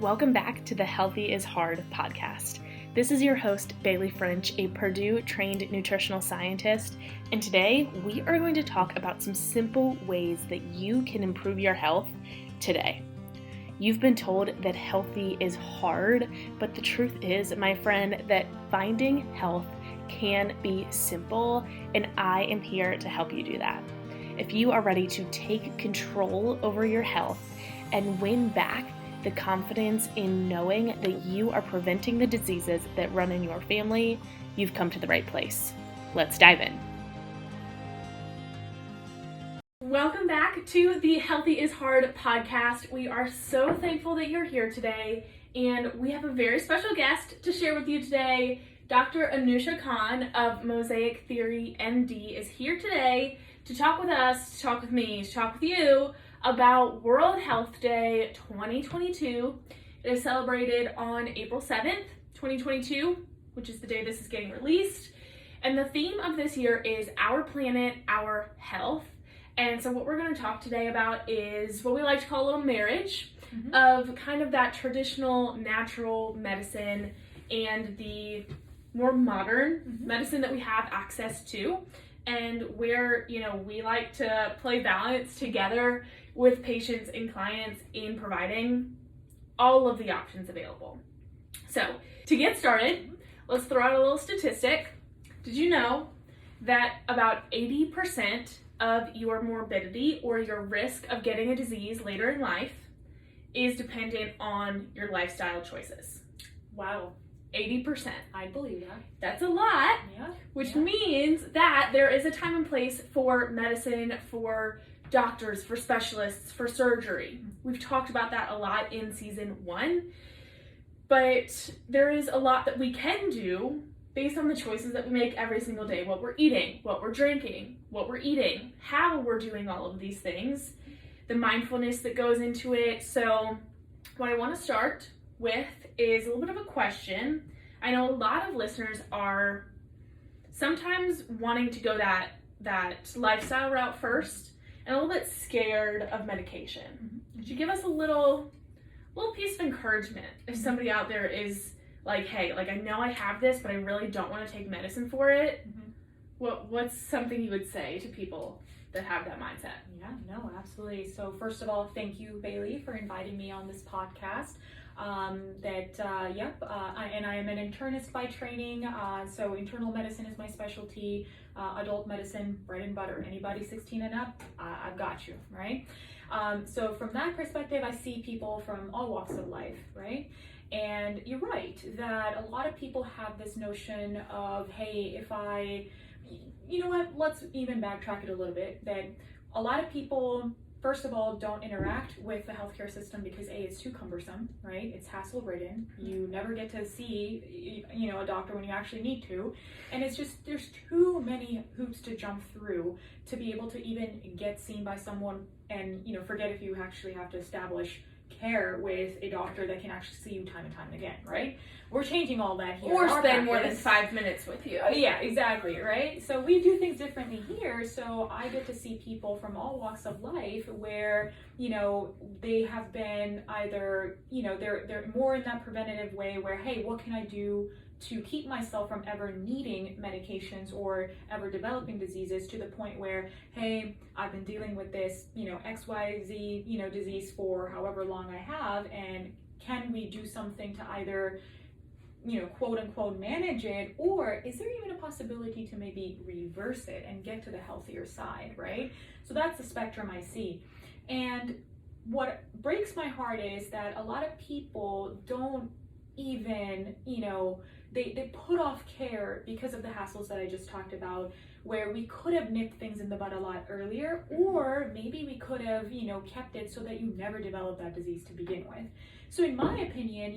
Welcome back to the Healthy is Hard podcast. This is your host, Bailey French, a Purdue-trained nutritional scientist, and today we are going to talk about some simple ways that you can improve your health today. You've been told that healthy is hard, but the truth is, my friend, that finding health can be simple, and I am here to help you do that. If you are ready to take control over your health and win back the confidence in knowing that you are preventing the diseases that run in your family, you've come to the right place. Let's dive in. Welcome back to the Healthy is Hard podcast. We are so thankful that you're here today, and we have a very special guest to share with you today. Dr. Anusha Khan of Mosaic Theory, MD, is here today to talk with us, to talk with me, to talk with you about World Health Day 2022. It is celebrated on April 7th, 2022, which is the day this is getting released. And the theme of this year is Our Planet, Our Health. And so what we're going to talk today about is what we like to call a little marriage of kind of that traditional natural medicine and the more modern medicine that we have access to, and where, we like to play balance together with patients and clients in providing all of the options available. So to get started, let's throw out a little statistic. Did you know that about 80% of your morbidity or your risk of getting a disease later in life is dependent on your lifestyle choices? Wow. 80%. I believe that. That's a lot, which means that there is a time and place for medicine, for doctors, for specialists, for surgery. We've talked about that a lot in season 1, but there is a lot that we can do based on the choices that we make every single day. What we're eating, what we're drinking, what we're eating, how we're doing all of these things, the mindfulness that goes into it. So what I want to start with is a little bit of a question. I know a lot of listeners are sometimes wanting to go that lifestyle route first and a little bit scared of medication. Could you give us a little piece of encouragement if somebody out there is like, hey, I know I have this, but I really don't want to take medicine for it? What's something you would say to people that have that mindset? Yeah, no, absolutely. So first of all, thank you, Bailey, for inviting me on this podcast. And I am an internist by training, so internal medicine is my specialty, adult medicine, bread and butter. Anybody 16 and up, I've got you, right? So from that perspective, I see people from all walks of life, right? And you're right that a lot of people have this notion of, hey, let's even backtrack it a little bit, that a lot of people, first of all, don't interact with the healthcare system because it's too cumbersome, right? It's hassle-ridden. You never get to see, a doctor when you actually need to. And it's just, there's too many hoops to jump through to be able to even get seen by someone and, forget if you actually have to establish care with a doctor that can actually see you time and time again, right? We're changing all that here. Or spend more than 5 minutes with you. Yeah, exactly, right? So we do things differently here. So I get to see people from all walks of life where, they have been either, they're more in that preventative way where, hey, what can I do to keep myself from ever needing medications or ever developing diseases, to the point where, hey, I've been dealing with this, XYZ, disease for however long I have, and can we do something to either, quote unquote manage it, or is there even a possibility to maybe reverse it and get to the healthier side, right? So that's the spectrum I see. And what breaks my heart is that a lot of people don't even, they put off care because of the hassles that I just talked about, where we could have nipped things in the bud a lot earlier, or maybe we could have, kept it so that you never develop that disease to begin with. So in my opinion,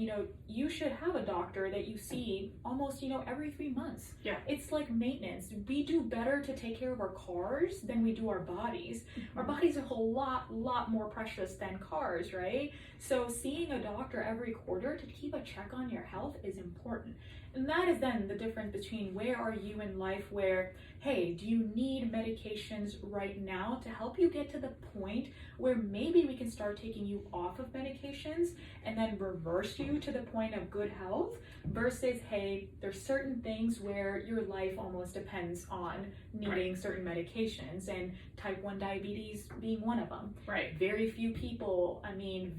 you should have a doctor that you see almost, every 3 months. Yeah. It's like maintenance. We do better to take care of our cars than we do our bodies. Our bodies are a whole lot more precious than cars, right? So seeing a doctor every quarter to keep a check on your health is important. And that is then the difference between where are you in life where, hey, do you need medications right now to help you get to the point where maybe we can start taking you off of medications and then reverse you to the point of good health, versus, hey, there's certain things where your life almost depends on needing certain medications, and type 1 diabetes being one of them. Right. Very few people,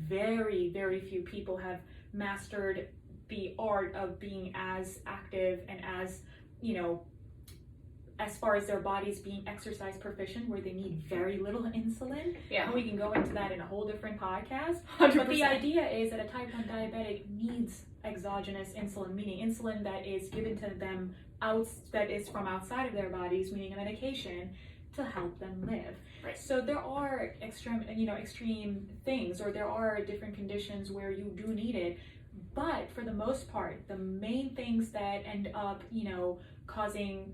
very, very few people have mastered the art of being as active and as, as far as their bodies being exercise proficient, where they need very little insulin. Yeah. And we can go into that in a whole different podcast. 100%. But the idea is that a type 1 diabetic needs exogenous insulin, meaning insulin that is given to them that is from outside of their bodies, meaning a medication, to help them live. Right. So there are extreme things, or there are different conditions where you do need it. But for the most part, the main things that end up, causing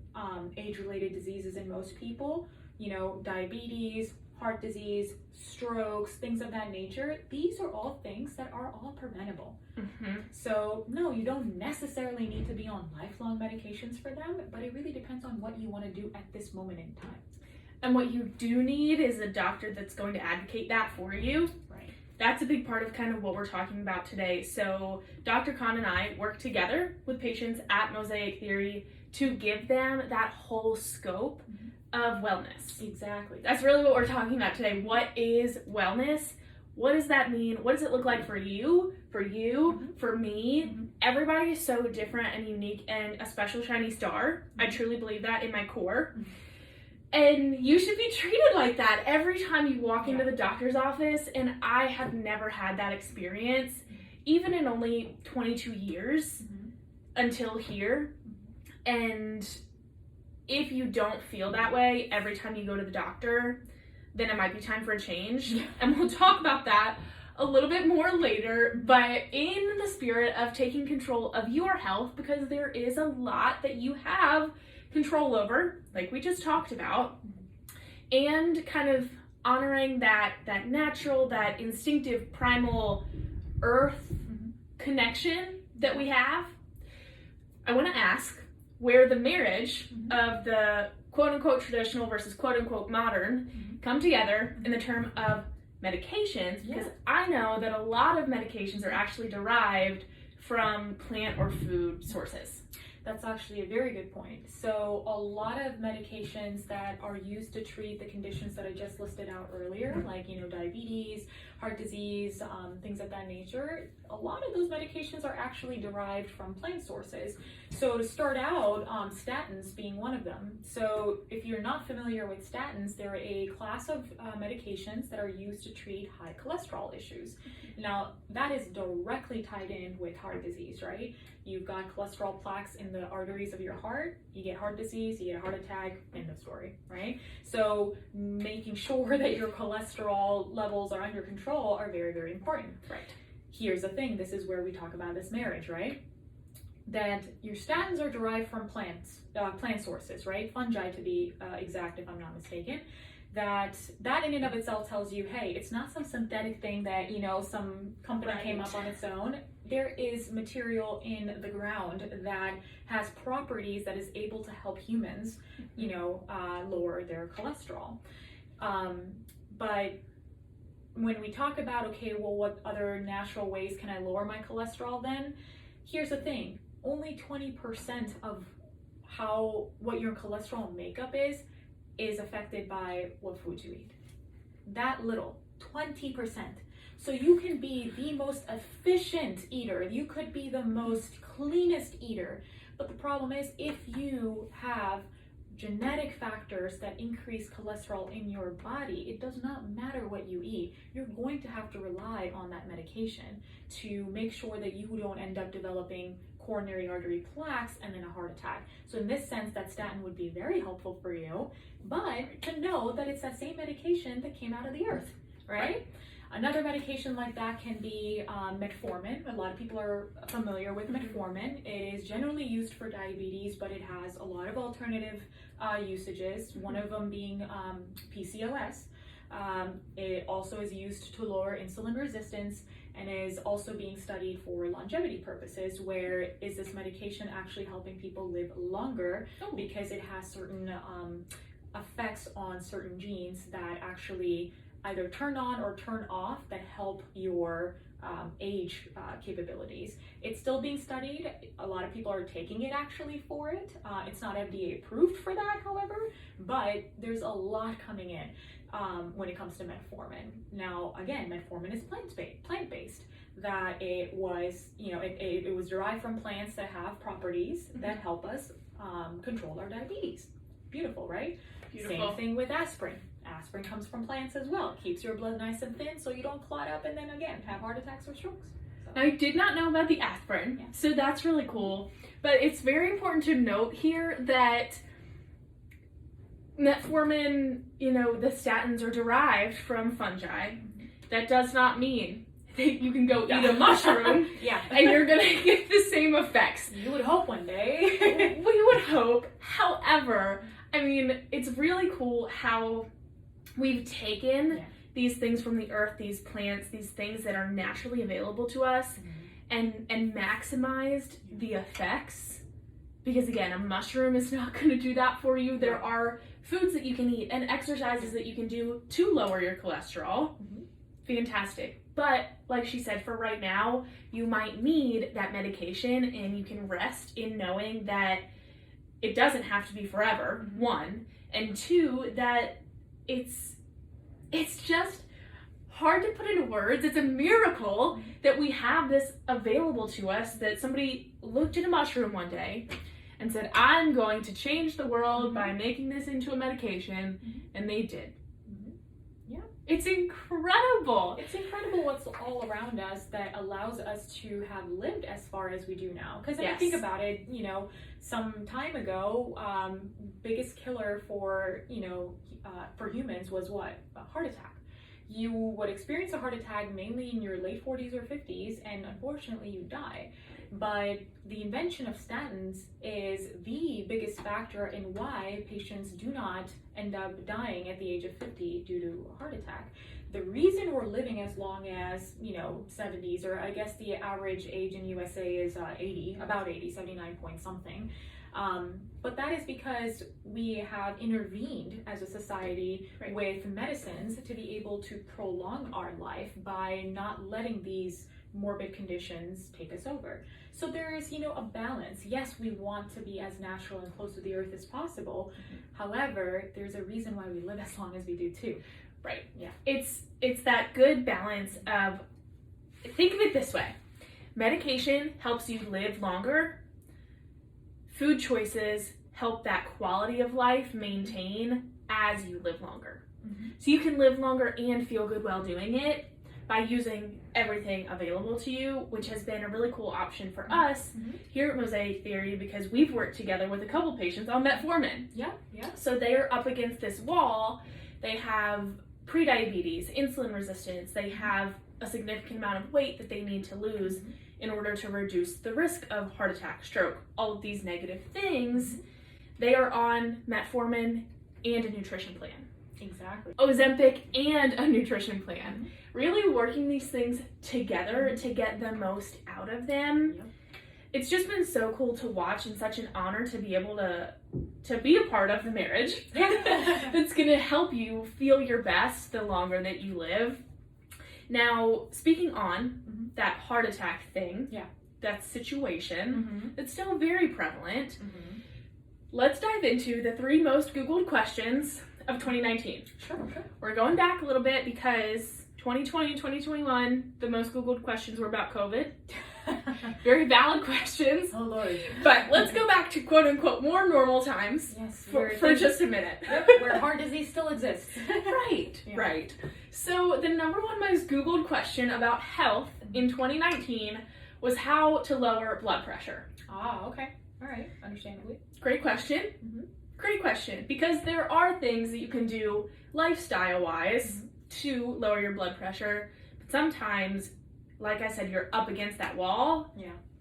age-related diseases in most people, diabetes, heart disease, strokes, things of that nature, these are all things that are all preventable. Mm-hmm. So no, you don't necessarily need to be on lifelong medications for them, but it really depends on what you want to do at this moment in time. And what you do need is a doctor that's going to advocate that for you. Right. That's a big part of kind of what we're talking about today. So Dr. Khan and I work together with patients at Mosaic Theory to give them that whole scope of wellness. Exactly. That's really what we're talking about today. What is wellness? What does that mean? What does it look like for you, for me? Mm-hmm. Everybody is so different and unique and a special shiny star. I truly believe that in my core. And you should be treated like that every time you walk into the doctor's office. And I have never had that experience, even in only 22 years until here. And if you don't feel that way every time you go to the doctor, then it might be time for a change. And we'll talk about that a little bit more later, but in the spirit of taking control of your health, because there is a lot that you have control over, like we just talked about, and kind of honoring that natural, that instinctive, primal earth connection that we have. I want to ask where the marriage of the quote-unquote traditional versus quote-unquote modern come together in the term of medications, because I know that a lot of medications are actually derived from plant or food sources. That's actually a very good point. So a lot of medications that are used to treat the conditions that I just listed out earlier, like, diabetes, heart disease, things of that nature, a lot of those medications are actually derived from plant sources. So to start out, statins being one of them. So if you're not familiar with statins, they're a class of medications that are used to treat high cholesterol issues. Now, that is directly tied in with heart disease, right? You've got cholesterol plaques in the arteries of your heart, you get heart disease, you get a heart attack, end of story, right? So making sure that your cholesterol levels are under control are very, very important. Right. Here's the thing, this is where we talk about this marriage, right? That your statins are derived from plant sources, right? Fungi, to be exact, if I'm not mistaken. That in and of itself tells you, hey, it's not some synthetic thing that, some company came up on its own. There is material in the ground that has properties that is able to help humans, lower their cholesterol. But when we talk about, okay, well, what other natural ways can I lower my cholesterol then? Here's the thing, only 20% of what your cholesterol makeup is affected by what foods you eat. That little, 20%. So you can be the most efficient eater, you could be the most cleanest eater, but the problem is if you have genetic factors that increase cholesterol in your body, it does not matter what you eat. You're going to have to rely on that medication to make sure that you don't end up developing coronary artery plaques and then a heart attack. So in this sense, that statin would be very helpful for you, but to know that it's that same medication that came out of the earth, right? Another medication like that can be metformin. A lot of people are familiar with metformin. It is generally used for diabetes, but it has a lot of alternative usages, one of them being PCOS. It also is used to lower insulin resistance and is also being studied for longevity purposes, where is this medication actually helping people live longer because it has certain effects on certain genes that actually either turn on or turn off that help your age capabilities. It's still being studied. A lot of people are taking it actually for it. It's not FDA approved for that, however, but there's a lot coming in when it comes to metformin. Now, again, metformin is plant-based. That it was, it was derived from plants that have properties that help us control our diabetes. Beautiful, right? Beautiful. Same thing with aspirin. Aspirin comes from plants as well. Keeps your blood nice and thin so you don't clot up and then again have heart attacks or strokes. So. Now, I did not know about the aspirin, so that's really cool. But it's very important to note here that metformin, the statins are derived from fungi. That does not mean that you can go eat a mushroom and you're going to get the same effects. You would hope one day. We would hope. However, I mean, it's really cool how we've taken these things from the earth, these plants, these things that are naturally available to us, and maximized the effects. Because again, a mushroom is not going to do that for you. There are foods that you can eat and exercises that you can do to lower your cholesterol. Fantastic. But like she said, for right now, you might need that medication, and you can rest in knowing that it doesn't have to be forever, one, and two, that it's just hard to put into words. It's a miracle that we have this available to us, that somebody looked at a mushroom one day and said, I'm going to change the world by making this into a medication, and they did. It's incredible. It's incredible what's all around us that allows us to have lived as far as we do now. Because if you think about it, some time ago, biggest killer for humans was what? A heart attack. You would experience a heart attack mainly in your late 40s or 50s, and unfortunately you die. But the invention of statins is the biggest factor in why patients do not end up dying at the age of 50 due to a heart attack. The reason we're living as long as, 70s, or I guess the average age in USA is about 80, 79 point something. But that is because we have intervened as a society with medicines to be able to prolong our life by not letting these morbid conditions take us over. So there is, a balance. Yes, we want to be as natural and close to the earth as possible. However, there's a reason why we live as long as we do too. Right. Yeah. It's that good balance of, think of it this way. Medication helps you live longer. Food choices help that quality of life maintain as you live longer. So you can live longer and feel good while doing it by using everything available to you, which has been a really cool option for us here at Mosaic Theory, because we've worked together with a couple patients on metformin. So they're up against this wall. They have prediabetes, insulin resistance. They have a significant amount of weight that they need to lose in order to reduce the risk of heart attack, stroke, all of these negative things. They are on metformin and a nutrition plan. Exactly. Ozempic and a nutrition plan. Really working these things together to get the most out of them. It's just been so cool to watch, and such an honor to be able to be a part of the marriage that's going to help you feel your best the longer that you live. Now, speaking on that heart attack thing, that situation, that's still very prevalent, let's dive into the 3 most Googled questions of 2019. Sure. We're going back a little bit because 2020 and 2021, the most Googled questions were about COVID. Very valid questions. Oh, Lord. But let's go back to quote unquote more normal times for just a minute. Where heart disease still exists. Right. So the number 1 most Googled question about health in 2019 was how to lower blood pressure. Okay. All right. Understandably. Great question. Great question. Because there are things that you can do lifestyle-wise to lower your blood pressure. But sometimes, like I said, you're up against that wall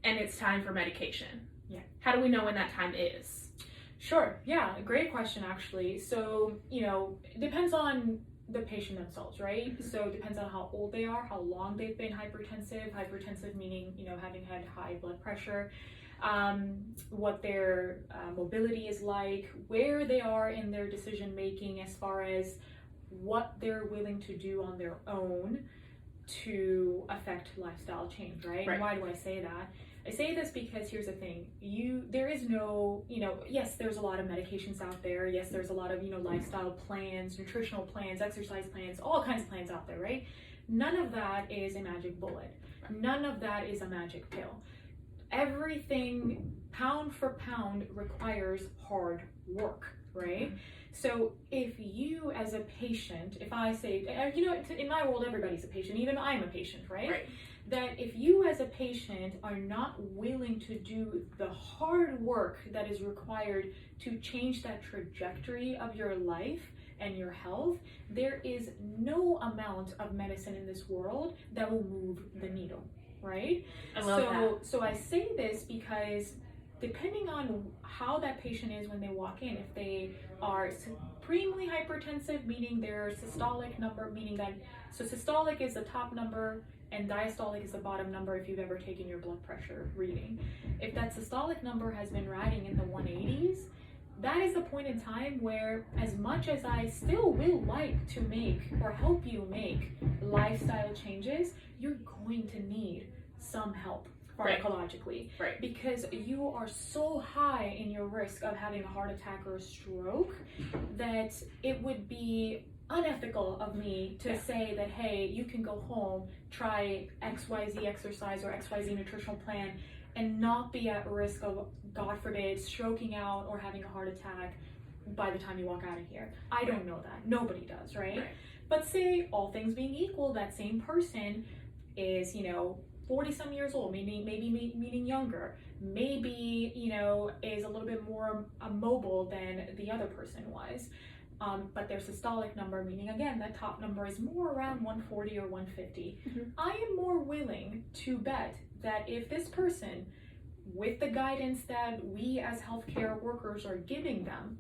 and it's time for medication. How do we know when that time is? Sure. Yeah. Great question, actually. So, it depends on the patient themselves, right? So it depends on how old they are, how long they've been hypertensive meaning, having had high blood pressure, what their mobility is like, where they are in their decision making as far as what they're willing to do on their own to affect lifestyle change, right? And why do I say that? I say this because here's the thing, there is no, yes, there's a lot of medications out there. Yes, there's a lot of, lifestyle plans, nutritional plans, exercise plans, all kinds of plans out there, right? None of that is a magic bullet. None of that is a magic pill. Everything, pound for pound, requires hard work, right? So if you as a patient, if I say, in my world, everybody's a patient, even I'm a patient, right? That if you as a patient are not willing to do the hard work that is required to change that trajectory of your life and your health, there is no amount of medicine in this world that will move the needle, right? I love that. So I say this because depending on how that patient is when they walk in, if they are supremely hypertensive, meaning their systolic number, so systolic is the top number and diastolic is the bottom number if you've ever taken your blood pressure reading. If that systolic number has been riding in the 180s, that is the point in time where, as much as I still will like to make or help you make lifestyle changes, you're going to need some help pharmacologically, because you are so high in your risk of having a heart attack or a stroke that it would be unethical of me to say that, hey, you can go home, try XYZ exercise or XYZ nutritional plan and not be at risk of, God forbid, stroking out or having a heart attack by the time you walk out of here. I don't know that. Nobody does, right? But say, all things being equal, that same person is, 40 some years old, meaning younger, maybe, is a little bit more mobile than the other person was. But their systolic number, meaning again, that top number is more around 140 or 150. I am more willing to bet that if this person, with the guidance that we as healthcare workers are giving them,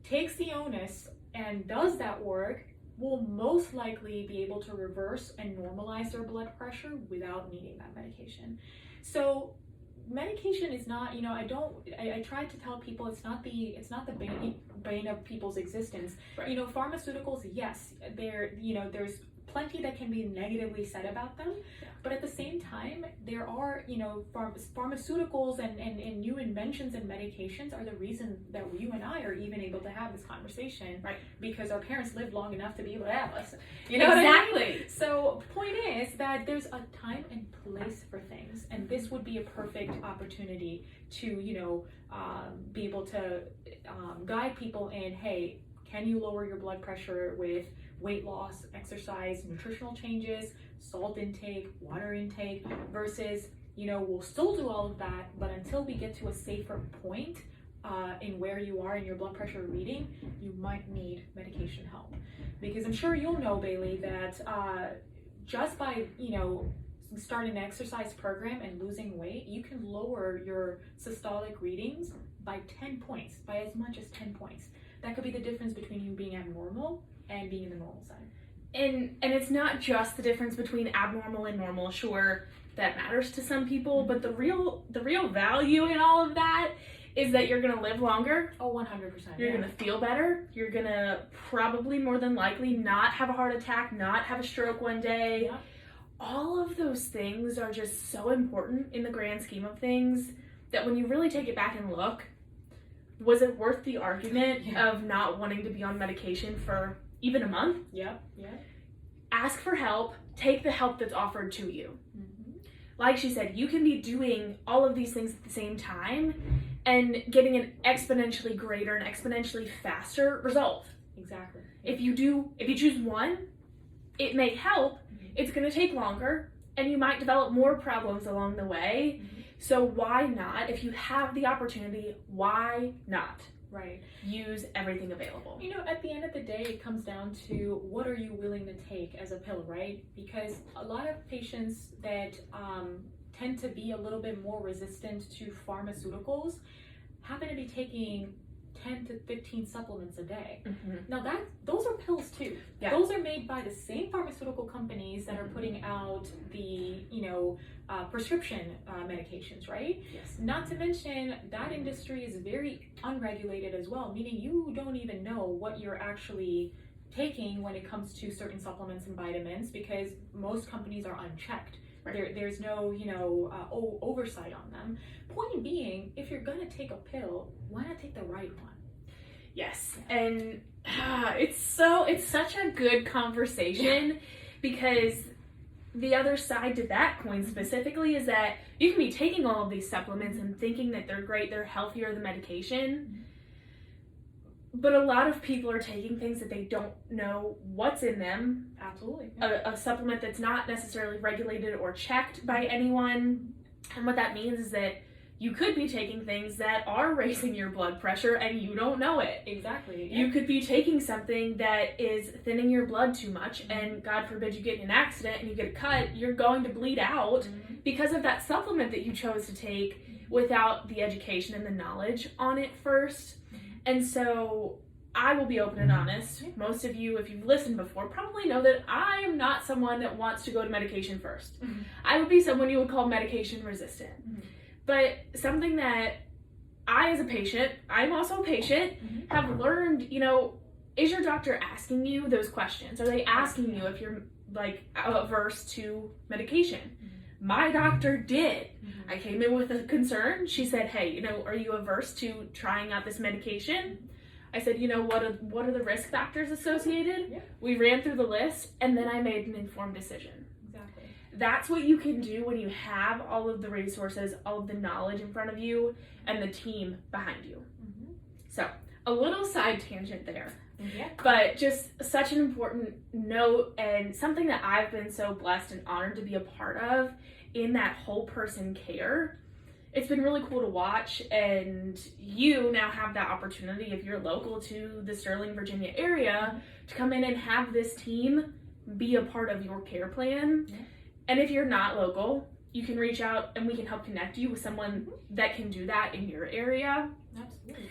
takes the onus and does that work, will most likely be able to reverse and normalize their blood pressure without needing that medication. So medication is not, I tried to tell people it's not the bane of people's existence. Pharmaceuticals, yes, there's plenty that can be negatively said about them, but at the same time, there are, pharmaceuticals and new inventions and medications are the reason that you and I are even able to have this conversation, because our parents lived long enough to be able to have us. What I mean? So point is that there's a time and place for things, and this would be a perfect opportunity to, be able to guide people in, hey, can you lower your blood pressure with weight loss, exercise, nutritional changes, salt intake, water intake, versus, we'll still do all of that, but until we get to a safer point in where you are in your blood pressure reading, you might need medication help. Because I'm sure you'll know, Bailey, that just by, starting an exercise program and losing weight, you can lower your systolic readings by 10 points, by as much as 10 points. That could be the difference between you being abnormal and being in the normal side. And it's not just the difference between abnormal and normal. Sure, that matters to some people, but the real value in all of that is that you're gonna live longer. Oh, 100%. You're gonna feel better. You're gonna probably more than likely not have a heart attack, not have a stroke one day. All of those things are just so important in the grand scheme of things that when you really take it back and look, was it worth the argument of not wanting to be on medication for even a month? Ask for help. Take the help that's offered to you. Like she said, you can be doing all of these things at the same time and getting an exponentially greater and exponentially faster result. Exactly. If you choose one, it may help. It's going to take longer, and you might develop more problems along the way. So why not? If you have the opportunity, why not? Use everything available. At the end of the day, it comes down to what are you willing to take as a pill, right? Because a lot of patients that tend to be a little bit more resistant to pharmaceuticals happen to be taking 10 to 15 supplements a day. Mm-hmm. Now those are pills too. Yeah. Those are made by the same pharmaceutical companies that are putting out the, prescription medications, right? Yes. Not to mention that industry is very unregulated as well, meaning you don't even know what you're actually taking when it comes to certain supplements and vitamins, because most companies are unchecked. Right. There's no, oversight on them. Point being, if you're gonna take a pill, why not take the right one? Yes, and it's such a good conversation, because the other side to that coin specifically is that you can be taking all of these supplements and thinking that they're great, they're healthier than medication, but a lot of people are taking things that they don't know what's in them. Absolutely. A supplement that's not necessarily regulated or checked by anyone, and what that means is that you could be taking things that are raising your blood pressure and you don't know it. Exactly. Yeah. You could be taking something that is thinning your blood too much, and God forbid you get in an accident and you get a cut, you're going to bleed out because of that supplement that you chose to take without the education and the knowledge on it first. And so I will be open and honest. Most of you, if you've listened before, probably know that I am not someone that wants to go to medication first. I would be someone you would call medication resistant. But something that I, as a patient, I'm also a patient, have learned, is your doctor asking you those questions? Are they asking you if you're averse to medication? My doctor did. I came in with a concern. She said, hey, are you averse to trying out this medication? I said, what are the risk factors associated? Yeah. We ran through the list, and then I made an informed decision. Exactly. That's what you can do when you have all of the resources, all of the knowledge in front of you, and the team behind you. So, a little side tangent there. Yeah. But just such an important note, and something that I've been so blessed and honored to be a part of in that whole person care. It's been really cool to watch, and you now have that opportunity, if you're local to the Sterling, Virginia area, to come in and have this team be a part of your care plan. Yeah. And if you're not local, you can reach out and we can help connect you with someone that can do that in your area. Absolutely.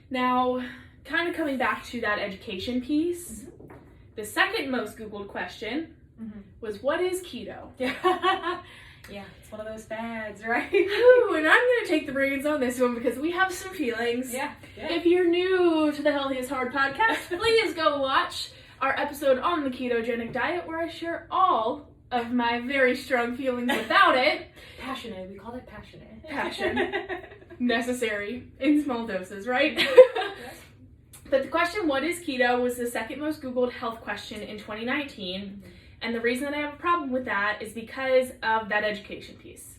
Now, kind of coming back to that education piece, the second most Googled question was, what is keto? Yeah, it's one of those fads, right? Ooh, and I'm going to take the reins on this one because we have some feelings. Yeah. If you're new to the Healthy is Hard podcast, please go watch our episode on the ketogenic diet, where I share all of my very strong feelings about it. Passionate, we call it passionate. Passion. Necessary in small doses, right? But the question, what is keto, was the second most Googled health question in 2019. And the reason that I have a problem with that is because of that education piece.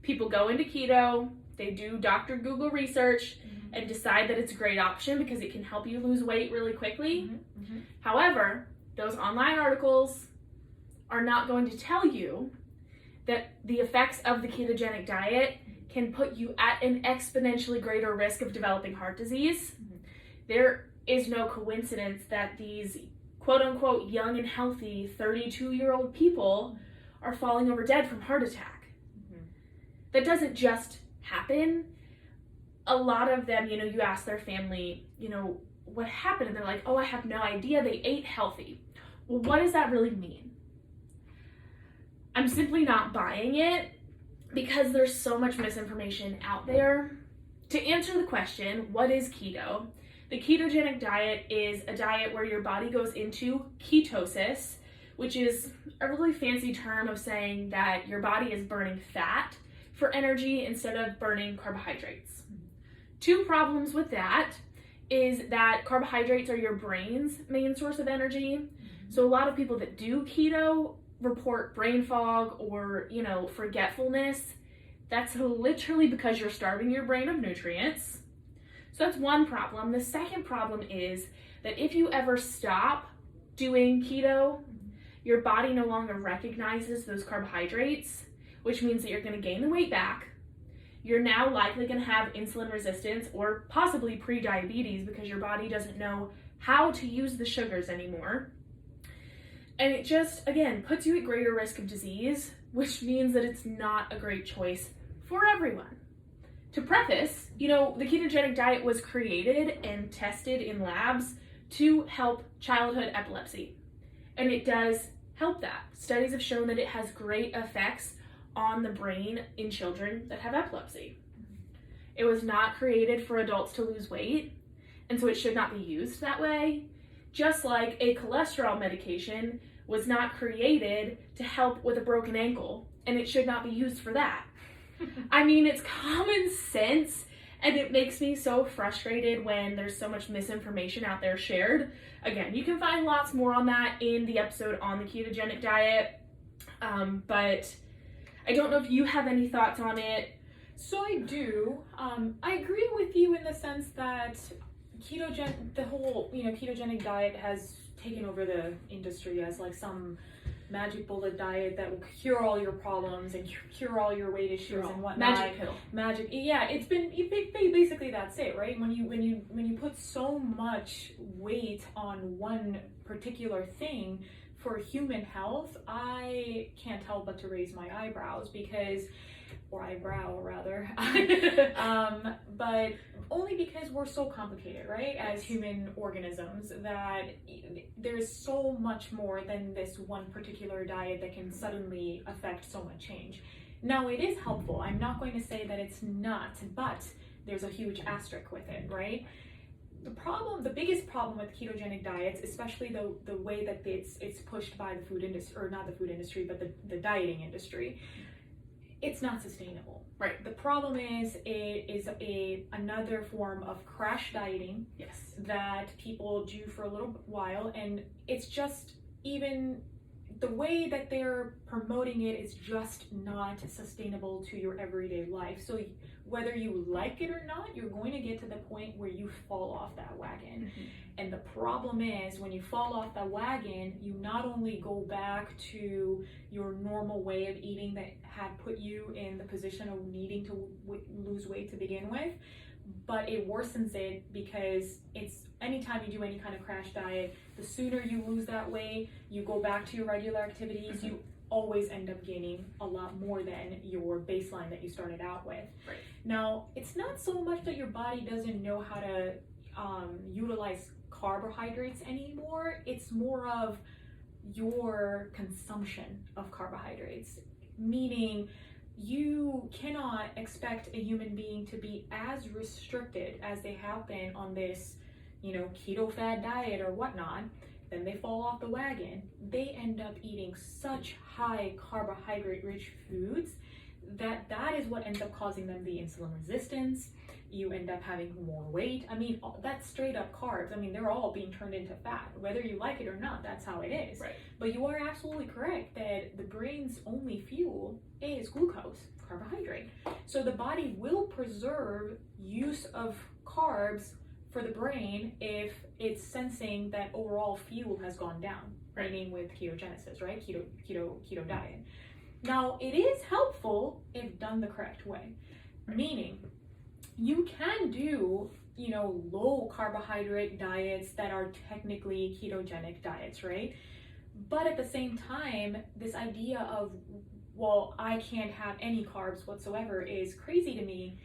People go into keto, they do Dr. Google research, and decide that it's a great option because it can help you lose weight really quickly. However, those online articles are not going to tell you that the effects of the ketogenic diet can put you at an exponentially greater risk of developing heart disease. There is no coincidence that these quote-unquote young and healthy 32-year-old people are falling over dead from heart attack. That doesn't just happen. A lot of them, you ask their family, what happened? And they're like, oh, I have no idea. They ate healthy. Well, what does that really mean? I'm simply not buying it because there's so much misinformation out there. To answer the question, what is keto? The ketogenic diet is a diet where your body goes into ketosis, which is a really fancy term of saying that your body is burning fat for energy instead of burning carbohydrates. Two problems with that is that carbohydrates are your brain's main source of energy. So a lot of people that do keto report brain fog or, forgetfulness. That's literally because you're starving your brain of nutrients. So that's one problem. The second problem is that if you ever stop doing keto, your body no longer recognizes those carbohydrates, which means that you're going to gain the weight back. You're now likely going to have insulin resistance or possibly pre-diabetes because your body doesn't know how to use the sugars anymore. And it just, again, puts you at greater risk of disease, which means that it's not a great choice for everyone to preface, the ketogenic diet was created and tested in labs to help childhood epilepsy. And it does help that. Studies have shown that it has great effects on the brain in children that have epilepsy. It was not created for adults to lose weight, and so it should not be used that way. Just like a cholesterol medication was not created to help with a broken ankle, and it should not be used for that. I mean, it's common sense, and it makes me so frustrated when there's so much misinformation out there shared. Again, you can find lots more on that in the episode on the ketogenic diet, but I don't know if you have any thoughts on it. So I do. I agree with you in the sense that the whole ketogenic diet has taken over the industry as like some magic bullet diet that will cure all your problems and cure all your weight issues and whatnot. Magic pill. Yeah, it's been basically that's it, right? When you put so much weight on one particular thing for human health, I can't help but to raise my eyebrows or eyebrow rather, but only because we're so complicated, right? As human organisms, that there's so much more than this one particular diet that can suddenly affect so much change. Now, it is helpful. I'm not going to say that it's not, but there's a huge asterisk with it, right? The biggest problem with ketogenic diets, especially the way that it's pushed by the food industry, or not the food industry, but the dieting industry, it's not sustainable. Right. The problem is it is another form of crash dieting. Yes. That people do for a little while, and it's just, even the way that they're promoting it is just not sustainable to your everyday life. So whether you like it or not, you're going to get to the point where you fall off that wagon. Mm-hmm. And the problem is, when you fall off that wagon, you not only go back to your normal way of eating that had put you in the position of needing to lose weight to begin with, but it worsens it, because it's anytime you do any kind of crash diet, the sooner you lose that weight, you go back to your regular activities, you always end up gaining a lot more than your baseline that you started out with. Right. Now, it's not so much that your body doesn't know how to utilize carbohydrates anymore. It's more of your consumption of carbohydrates, meaning you cannot expect a human being to be as restricted as they have been on this, keto fad diet or whatnot. Then they fall off the wagon. They end up eating such high carbohydrate rich foods that is what ends up causing them the insulin resistance. You end up having more weight. I mean, that's straight up carbs. I mean, they're all being turned into fat, whether you like it or not. That's how it is. Right. But you are absolutely correct that the brain's only fuel is glucose, carbohydrate. So the body will preserve use of carbs for the brain if it's sensing that overall fuel has gone down, right? Meaning with ketogenesis, right? Keto diet. Now, it is helpful if done the correct way, meaning you can do, low carbohydrate diets that are technically ketogenic diets, right? But at the same time, this idea of, well, I can't have any carbs whatsoever is crazy to me,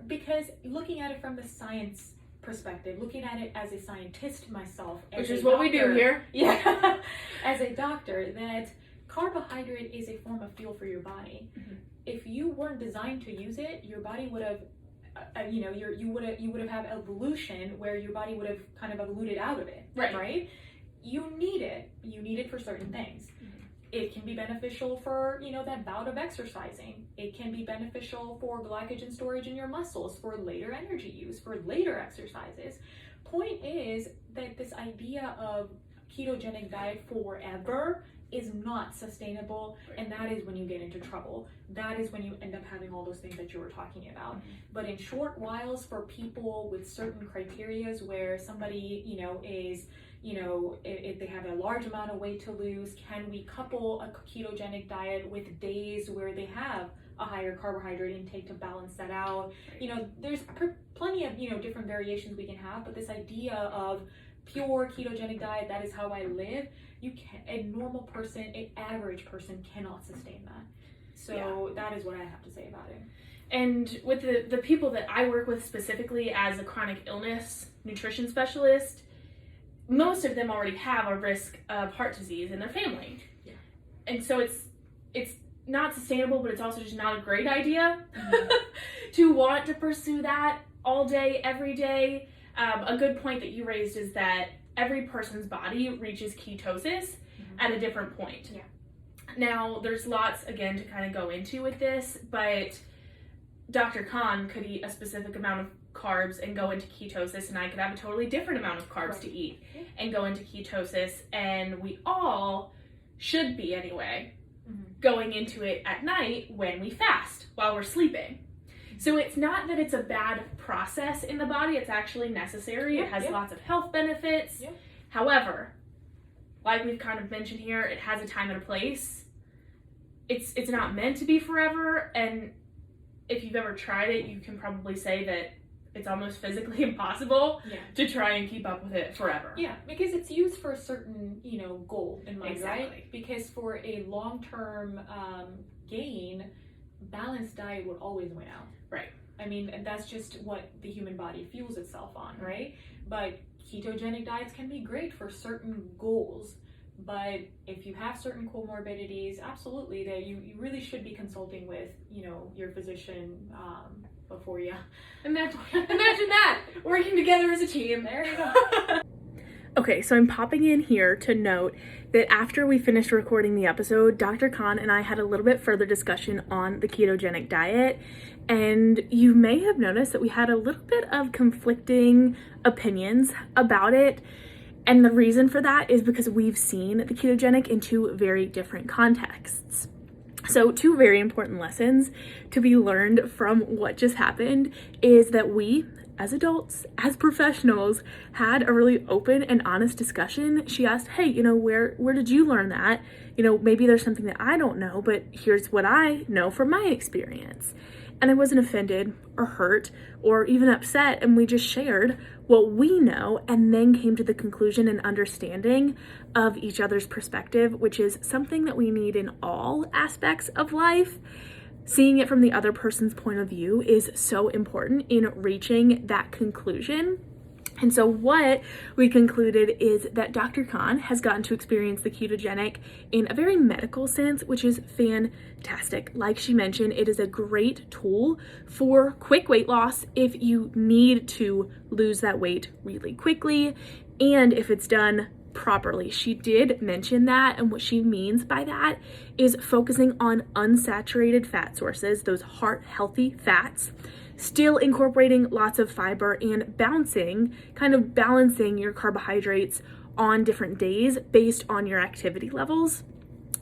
because looking at it from the science perspective, looking at it as a scientist myself, which is what we do here. Yeah, as a doctor, that carbohydrate is a form of fuel for your body. Mm-hmm. If you weren't designed to use it, your body would have, you would have had evolution where your body would have kind of evolved out of it, right? You need it. You need it for certain things. Mm-hmm. It can be beneficial for, that bout of exercising. It can be beneficial for glycogen storage in your muscles, for later energy use, for later exercises. Point is that this idea of ketogenic diet forever is not sustainable, and that is when you get into trouble. That is when you end up having all those things that you were talking about. Mm-hmm. But in short whiles, for people with certain criterias, where somebody, is, if they have a large amount of weight to lose, can we couple a ketogenic diet with days where they have a higher carbohydrate intake to balance that out? There's plenty of, different variations we can have, but this idea of pure ketogenic diet, that is how I live, a normal person, an average person cannot sustain that. So That is what I have to say about it. And with the people that I work with specifically as a chronic illness nutrition specialist, most of them already have a risk of heart disease in their family. Yeah. And so it's not sustainable, but it's also just not a great idea to want to pursue that all day, every day. A good point that you raised is that every person's body reaches ketosis at a different point. Yeah. Now, there's lots, again, to kind of go into with this, but Dr. Khan could eat a specific amount of carbs and go into ketosis, and I could have a totally different amount of carbs to eat and go into ketosis, and we all should be, anyway, going into it at night when we fast, while we're sleeping. So it's not that it's a bad process in the body, it's actually necessary. It has lots of health benefits. However, like we've kind of mentioned here, it has a time and a place. It's not meant to be forever, and if you've ever tried it, you can probably say that it's almost physically impossible to try and keep up with it forever. Yeah, because it's used for a certain, goal in mind, Exactly. right? Because for a long-term gain, balanced diet would always win out. Right. I mean, and that's just what the human body fuels itself on, right? But ketogenic diets can be great for certain goals. But if you have certain comorbidities, absolutely, that you really should be consulting with, your physician before you. Imagine that, working together as a team. There you go. Okay, so I'm popping in here to note that after we finished recording the episode, Dr. Khan and I had a little bit further discussion on the ketogenic diet, and you may have noticed that we had a little bit of conflicting opinions about it. And the reason for that is because we've seen the ketogenic in two very different contexts. So two very important lessons to be learned from what just happened is that we, as adults, as professionals, had a really open and honest discussion. She asked, hey, where did you learn that? Maybe there's something that I don't know, but here's what I know from my experience. And I wasn't offended or hurt or even upset, and we just shared what we know and then came to the conclusion and understanding of each other's perspective, which is something that we need in all aspects of life. Seeing it from the other person's point of view is so important in reaching that conclusion. And so what we concluded is that Dr. Khan has gotten to experience the ketogenic in a very medical sense, which is fantastic. Like she mentioned, it is a great tool for quick weight loss if you need to lose that weight really quickly, and if it's done properly. She did mention that, and what she means by that is focusing on unsaturated fat sources, those heart healthy fats, still incorporating lots of fiber and balancing your carbohydrates on different days based on your activity levels.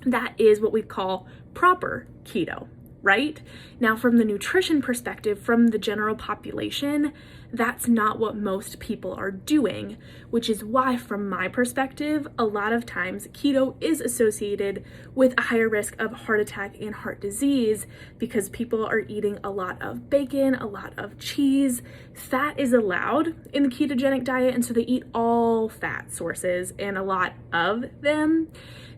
That is what we call proper keto, right? Now, from the nutrition perspective, from the general population, that's not what most people are doing, which is why, from my perspective, a lot of times keto is associated with a higher risk of heart attack and heart disease because people are eating a lot of bacon, a lot of cheese. Fat is allowed in the ketogenic diet, and so they eat all fat sources and a lot of them.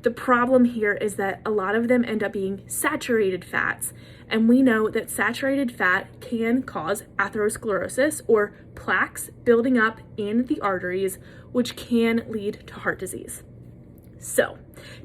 The problem here is that a lot of them end up being saturated fats, and we know that saturated fat can cause atherosclerosis or plaques building up in the arteries, which can lead to heart disease. So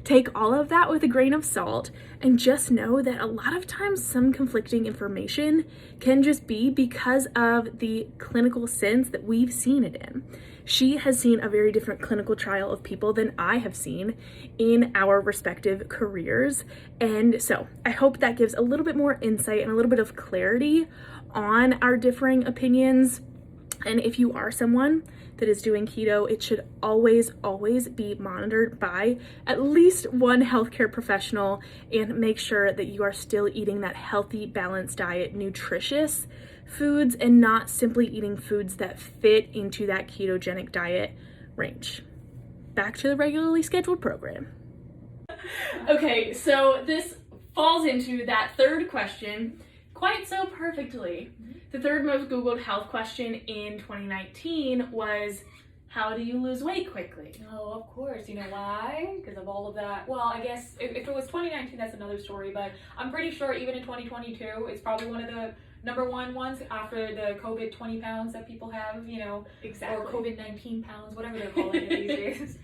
take all of that with a grain of salt and just know that a lot of times some conflicting information can just be because of the clinical sense that we've seen it in. She has seen a very different clinical trial of people than I have seen in our respective careers. And so I hope that gives a little bit more insight and a little bit of clarity on our differing opinions. And if you are someone that is doing keto, it should always be monitored by at least one healthcare professional, and make sure that you are still eating that healthy, balanced diet, nutritious foods, and not simply eating foods that fit into that ketogenic diet range. Back to the regularly scheduled program. Okay, so this falls into that third question quite so perfectly. The third most Googled health question in 2019 was, how do you lose weight quickly? Oh, of course. You know why? Because of all of that. Well, I guess if it was 2019, that's another story, but I'm pretty sure even in 2022, it's probably one of the number one ones after the COVID 20 pounds that people have, you know, Exactly. or COVID 19 pounds, whatever they're calling it these days.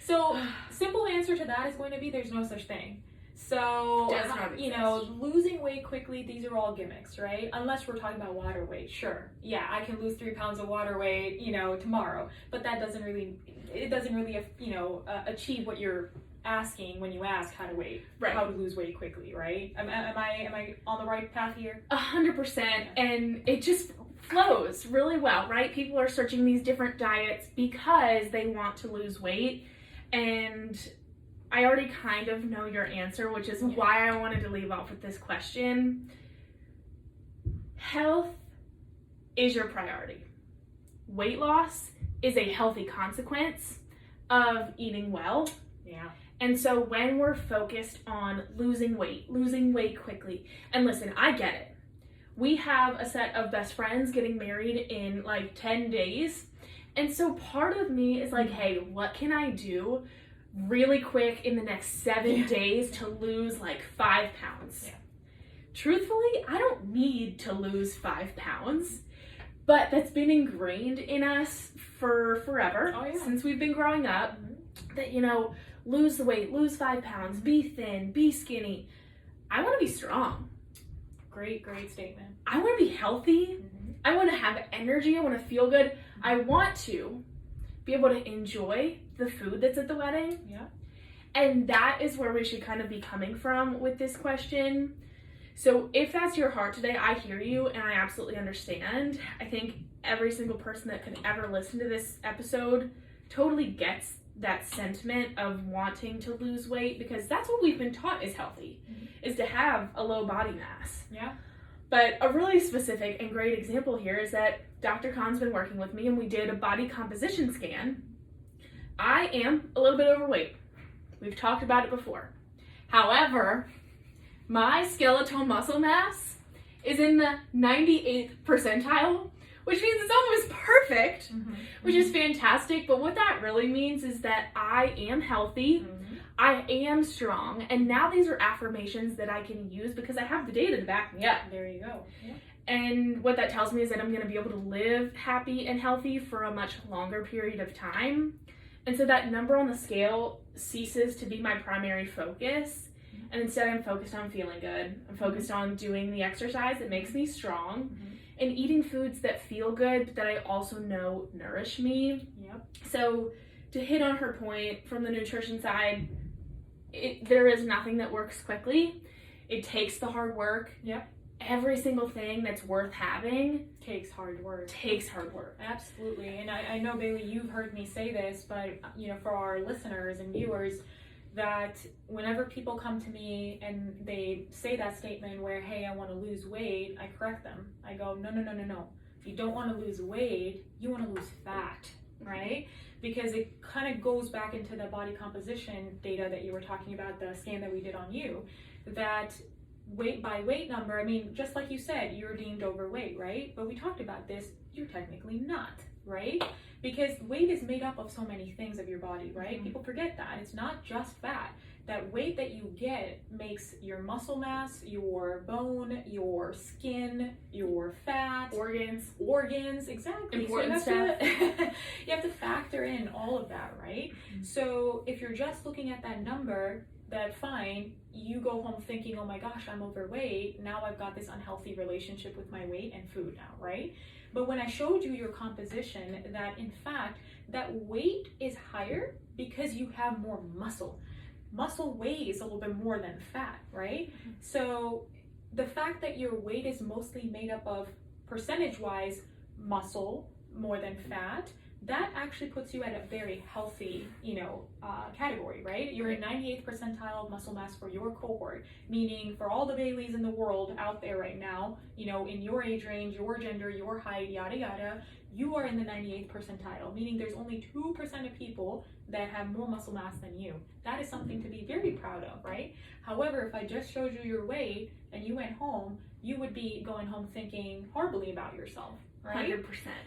So simple answer to that is going to be there's no such thing. So, Does not you know, losing weight quickly, these are all gimmicks, right? Unless we're talking about water weight. Sure. Yeah, I can lose 3 pounds of water weight, you know, tomorrow. But that doesn't really, you know, achieve what you're asking when you ask how to lose weight quickly, right? Am I on the right path here? 100%. And it just flows really well, right? People are searching these different diets because they want to lose weight. And I already kind of know your answer, which is why I wanted to leave off with this question. Health is your priority. Weight loss is a healthy consequence of eating well. Yeah. And so when we're focused on losing weight quickly, and listen, I get it. We have a set of best friends getting married in like 10 days. And so part of me is like, hey, what can I do really quick in the next 7 days to lose like 5 pounds? Yeah. Truthfully, I don't need to lose 5 pounds, but that's been ingrained in us for forever, since we've been growing up, that, you know, lose the weight, lose 5 pounds, be thin, be skinny. I want to be strong. Great statement. I want to be healthy. I want to have energy. I want to feel good. I want to be able to enjoy the food that's at the wedding. Yeah. And that is where we should kind of be coming from with this question. So if that's your heart today, I hear you and I absolutely understand. I think every single person that could ever listen to this episode totally gets that sentiment of wanting to lose weight, because that's what we've been taught is healthy, is to have a low body mass. Yeah. But a really specific and great example here is that Dr. Khan's been working with me and we did a body composition scan. I am a little bit overweight. We've talked about it before. However, my skeletal muscle mass is in the 98th percentile, which means it's almost perfect, which is fantastic. But what that really means is that I am healthy, I am strong, and now these are affirmations that I can use because I have the data to back me up. There you go. Yeah. And what that tells me is that I'm going to be able to live happy and healthy for a much longer period of time. And so that number on the scale ceases to be my primary focus. And instead I'm focused on feeling good. I'm focused on doing the exercise that makes me strong and eating foods that feel good, but that I also know nourish me. Yep. So to hit on her point from the nutrition side, there is nothing that works quickly. It takes the hard work. Yep. Every single thing that's worth having takes hard work. Absolutely. And I know, Bailey, you've heard me say this, but you know, for our listeners and viewers, that whenever people come to me and they say that statement where, hey, I want to lose weight, I correct them. I go, no. You don't want to lose weight, you want to lose fat, right? Because it kind of goes back into the body composition data that you were talking about, the scan that we did on you, that weight by weight number, I mean, just like you said, you're deemed overweight, right? But we talked about this, you're technically not, right? Because weight is made up of so many things of your body, right? People forget that. It's not just fat. That weight that you get makes your muscle mass, your bone, your skin, your fat, organs, exactly. Important so you have to factor in all of that, right? So if you're just looking at that number, that fine, you go home thinking, oh my gosh, I'm overweight. Now I've got this unhealthy relationship with my weight and food now, right? But when I showed you your composition, that in fact, that weight is higher because you have more muscle. Muscle weighs a little bit more than fat, right? So the fact that your weight is mostly made up of percentage-wise muscle more than fat, that actually puts you at a very healthy, category, right? You're in 98th percentile of muscle mass for your cohort, meaning for all the Baileys in the world out there right now, in your age range, your gender, your height, yada, yada, you are in the 98th percentile, meaning there's only 2% of people that have more muscle mass than you. That is something to be very proud of, right? However, if I just showed you your weight and you went home, you would be going home thinking horribly about yourself. Right? 100%.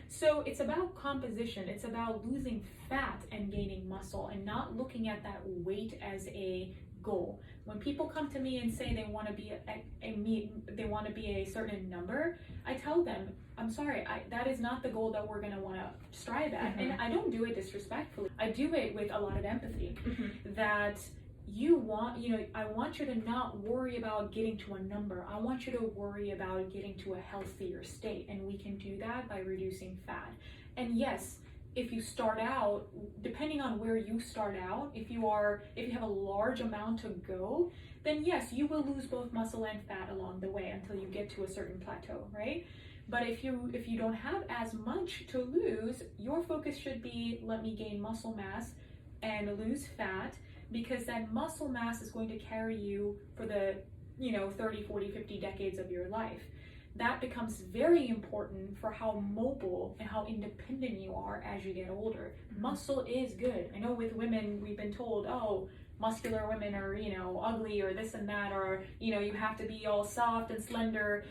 So it's about composition. It's about losing fat and gaining muscle, and not looking at that weight as a goal. When people come to me and say they want to be they want to be a certain number, I tell them, I'm sorry, that is not the goal that we're going to want to strive at. And I don't do it disrespectfully. I do it with a lot of empathy. That I want you to not worry about getting to a number. I want you to worry about getting to a healthier state. And we can do that by reducing fat. And yes, if you start out, depending on where you start out, if you have a large amount to go, then yes, you will lose both muscle and fat along the way until you get to a certain plateau, right? But if you don't have as much to lose, your focus should be, let me gain muscle mass and lose fat, because that muscle mass is going to carry you for the 30, 40, 50 decades of your life. That becomes very important for how mobile and how independent you are as you get older. Muscle is good. I know with women, we've been told, oh, muscular women are, ugly or this and that, or, you have to be all soft and slender.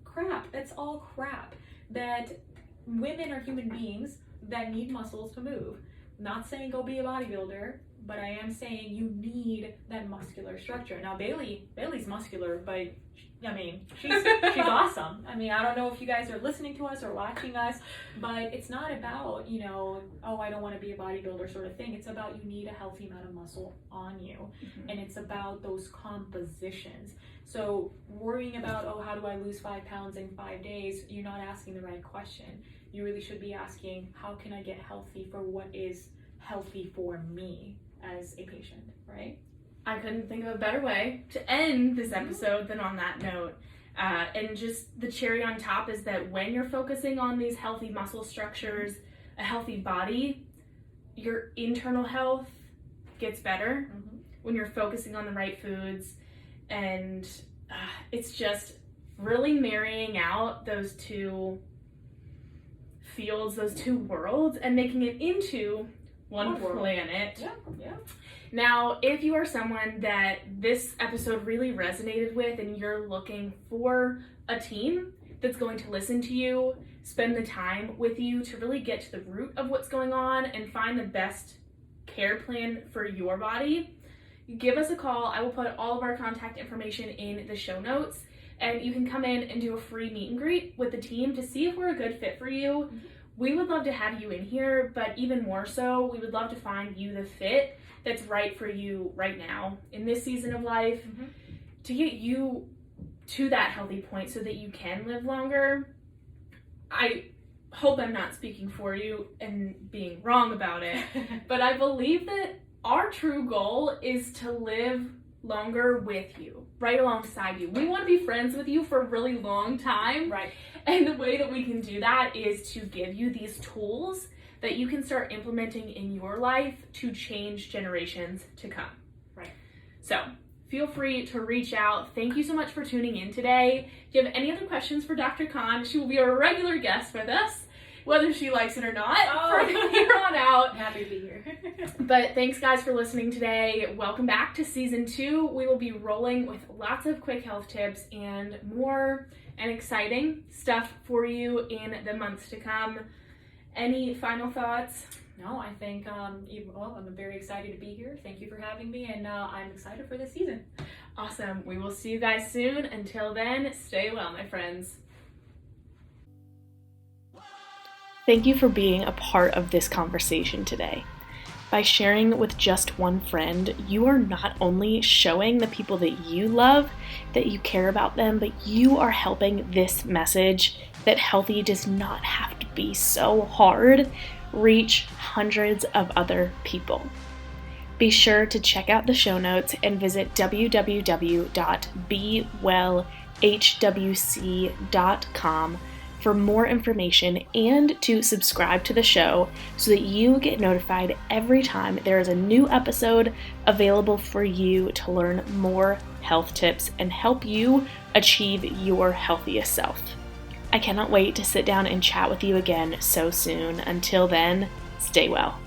Crap. That's all crap. That women are human beings that need muscles to move. Not saying go be a bodybuilder, but I am saying you need that muscular structure. Now, Bailey's muscular, but she's awesome. I don't know if you guys are listening to us or watching us, but it's not about, I don't want to be a bodybuilder sort of thing. It's about you need a healthy amount of muscle on you. And it's about those compositions. So worrying about, how do I lose 5 pounds in 5 days? You're not asking the right question. You really should be asking, how can I get healthy for what is healthy for me as a patient, right? I couldn't think of a better way to end this episode than on that note. And just the cherry on top is that when you're focusing on these healthy muscle structures, a healthy body, your internal health gets better when you're focusing on the right foods. And it's just really marrying out those two fields, those two worlds, and making it into one planet. Yeah. Now, if you are someone that this episode really resonated with and you're looking for a team that's going to listen to you, spend the time with you to really get to the root of what's going on and find the best care plan for your body, give us a call. I will put all of our contact information in the show notes, and you can come in and do a free meet and greet with the team to see if we're a good fit for you. We would love to have you in here, but even more so, we would love to find you the fit that's right for you right now in this season of life to get you to that healthy point so that you can live longer. I hope I'm not speaking for you and being wrong about it, but I believe that our true goal is to live longer with you, right alongside you. We want to be friends with you for a really long time. Right. And the way that we can do that is to give you these tools that you can start implementing in your life to change generations to come. Right. So feel free to reach out. Thank you so much for tuning in today. If you have any other questions for Dr. Khan, she will be a regular guest with us, whether she likes it or not, from here on out. Happy to be here. But thanks, guys, for listening today. Welcome back to season 2. We will be rolling with lots of quick health tips and more and exciting stuff for you in the months to come. Any final thoughts? No, I think, I'm very excited to be here. Thank you for having me, and I'm excited for this season. Awesome. We will see you guys soon. Until then, stay well, my friends. Thank you for being a part of this conversation today. By sharing with just one friend, you are not only showing the people that you love that you care about them, but you are helping this message that healthy does not have to be so hard reach hundreds of other people. Be sure to check out the show notes and visit www.bewellhwc.com for more information and to subscribe to the show so that you get notified every time there is a new episode available for you to learn more health tips and help you achieve your healthiest self. I cannot wait to sit down and chat with you again so soon. Until then, stay well.